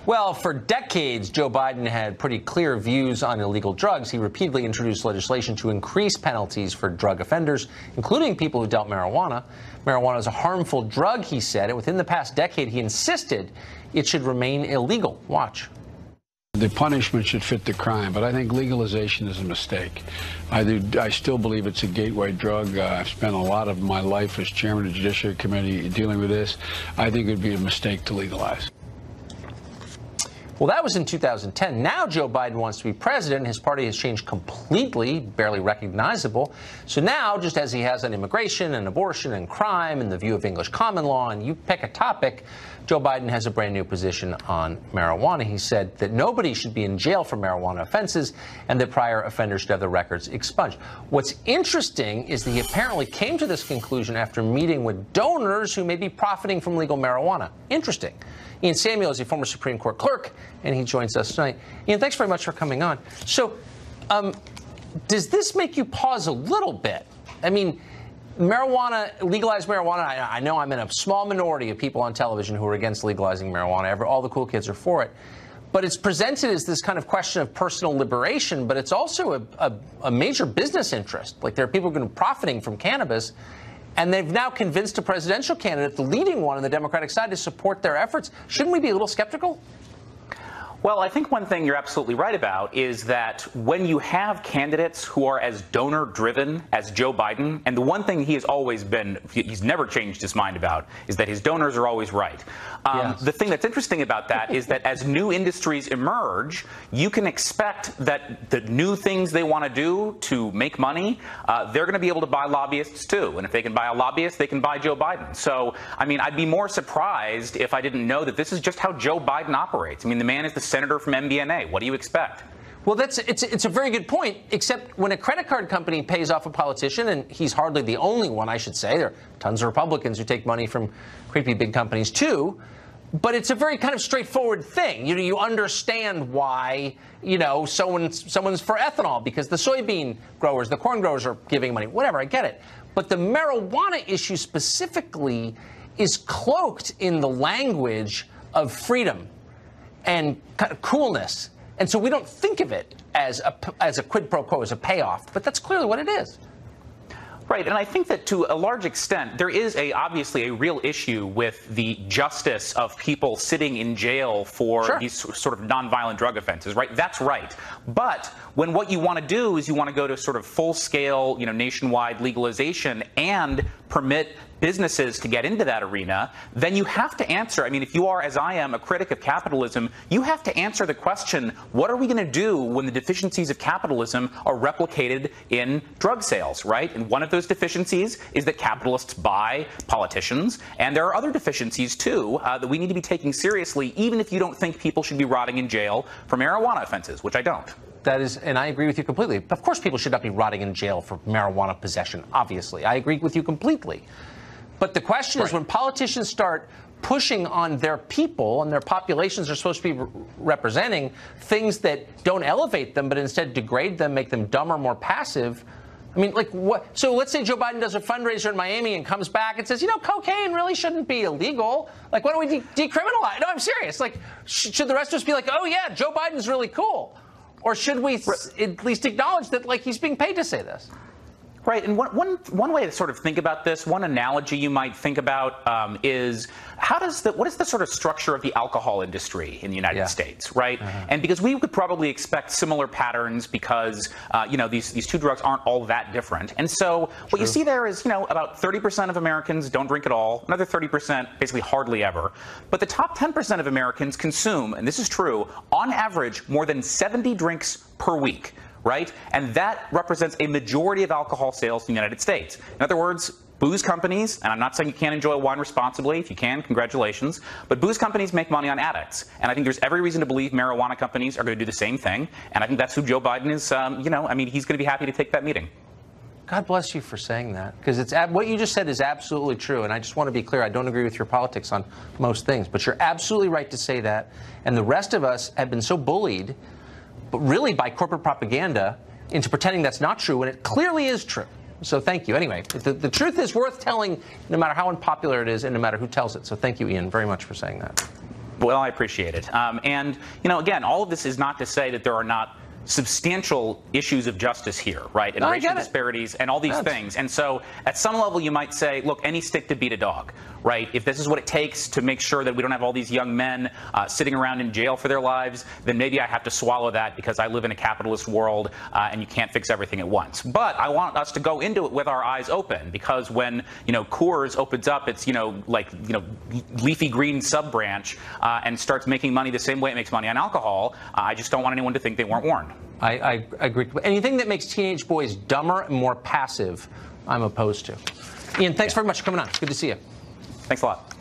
Well, for decades, Joe Biden had pretty clear views on illegal drugs. He repeatedly introduced legislation to increase penalties for drug offenders, including people who dealt marijuana. Marijuana is a harmful drug, he said, and within the past decade, he insisted it should remain illegal. Watch. The punishment should fit the crime, but I think legalization is a mistake. I still believe it's a gateway drug. I've spent a lot of my life as chairman of the Judiciary Committee dealing with this. I think it would be a mistake to legalize. Well, that was in 2010. Now Joe Biden wants to be president. His party has changed completely, barely recognizable. So now, just as he has on immigration and abortion and crime and the view of English common law, and you pick a topic, Joe Biden has a brand new position on marijuana. He said that nobody should be in jail for marijuana offenses and that prior offenders should have their records expunged. What's interesting is that he apparently came to this conclusion after meeting with donors who may be profiting from legal marijuana. Interesting. Ian Samuel is a former Supreme Court clerk, and he joins us tonight. Ian, thanks very much for coming on. So, does this make you pause a little bit? I mean, legalized marijuana, I know I'm in a small minority of people on television who are against legalizing marijuana. All the cool kids are for it. But it's presented as this kind of question of personal liberation, but it's also a major business interest. Like, there are people who are profiting from cannabis. And they've now convinced a presidential candidate, the leading one on the Democratic side, to support their efforts. Shouldn't we be a little skeptical? Well, I think one thing you're absolutely right about is that when you have candidates who are as donor-driven as Joe Biden, and the one thing he has always been, he's never changed his mind about, is that his donors are always right. Yes. The thing that's interesting about that is that as new industries emerge, you can expect that the new things they want to do to make money, they're going to be able to buy lobbyists too. And if they can buy a lobbyist, they can buy Joe Biden. So, I mean, I'd be more surprised if I didn't know that this is just how Joe Biden operates. I mean, the man is the senator from MBNA. What do you expect? Well, it's a very good point, except when a credit card company pays off a politician, and he's hardly the only one, I should say. There are tons of Republicans who take money from creepy big companies, too. But it's a very kind of straightforward thing. You understand why, someone's for ethanol because the soybean growers, the corn growers are giving money. Whatever, I get it. But the marijuana issue specifically is cloaked in the language of freedom and kind of coolness. And so we don't think of it as a quid pro quo, as a payoff. But that's clearly what it is. Right, and I think that to a large extent, there is obviously a real issue with the justice of people sitting in jail for these sort of nonviolent drug offenses, right? That's right. But when what you want to do is you want to go to sort of full-scale, nationwide legalization and permit businesses to get into that arena, then you have to answer. I mean, if you are, as I am, a critic of capitalism, you have to answer the question, what are we going to do when the deficiencies of capitalism are replicated in drug sales, right? And one of those deficiencies is that capitalists buy politicians, and there are other deficiencies, too, that we need to be taking seriously, even if you don't think people should be rotting in jail for marijuana offenses, which I don't. That is, and I agree with you completely. Of course, people should not be rotting in jail for marijuana possession, obviously. I agree with you completely. But the question is when politicians start pushing on their people and their populations are supposed to be representing things that don't elevate them, but instead degrade them, make them dumber, more passive. I mean, like what? So let's say Joe Biden does a fundraiser in Miami and comes back and says, cocaine really shouldn't be illegal. Like, why don't we decriminalize? No, I'm serious. Like, should the rest of us be like, oh, yeah, Joe Biden's really cool? Or should we at least acknowledge that, like, he's being paid to say this? Right, and one way to sort of think about this, one analogy you might think about is what is the sort of structure of the alcohol industry in the United States, right? And because we could probably expect similar patterns because these two drugs aren't all that different, and so what you see there is about 30% of Americans don't drink at all, another 30% basically hardly ever, but the top 10% of Americans consume, and this is true, on average more than 70 drinks per week. Right? And that represents a majority of alcohol sales in the United States. In other words, booze companies, and I'm not saying you can't enjoy wine responsibly. If you can, congratulations. But booze companies make money on addicts. And I think there's every reason to believe marijuana companies are going to do the same thing. And I think that's who Joe Biden is, he's going to be happy to take that meeting. God bless you for saying that, because what you just said is absolutely true. And I just want to be clear, I don't agree with your politics on most things. But you're absolutely right to say that. And the rest of us have been so bullied, but really by corporate propaganda, into pretending that's not true when it clearly is true. So thank you. Anyway, the truth is worth telling no matter how unpopular it is and no matter who tells it. So thank you, Ian, very much for saying that. Well, I appreciate it. And, again, all of this is not to say that there are not substantial issues of justice here, right? And racial disparities and all these things. And so at some level you might say, look, any stick to beat a dog, right? If this is what it takes to make sure that we don't have all these young men sitting around in jail for their lives, then maybe I have to swallow that because I live in a capitalist world and you can't fix everything at once. But I want us to go into it with our eyes open, because when, Coors opens up its, leafy green sub-branch and starts making money the same way it makes money on alcohol, I just don't want anyone to think they weren't warned. I agree. Anything that makes teenage boys dumber and more passive, I'm opposed to. Ian, thanks very much for coming on. It's good to see you. Thanks a lot.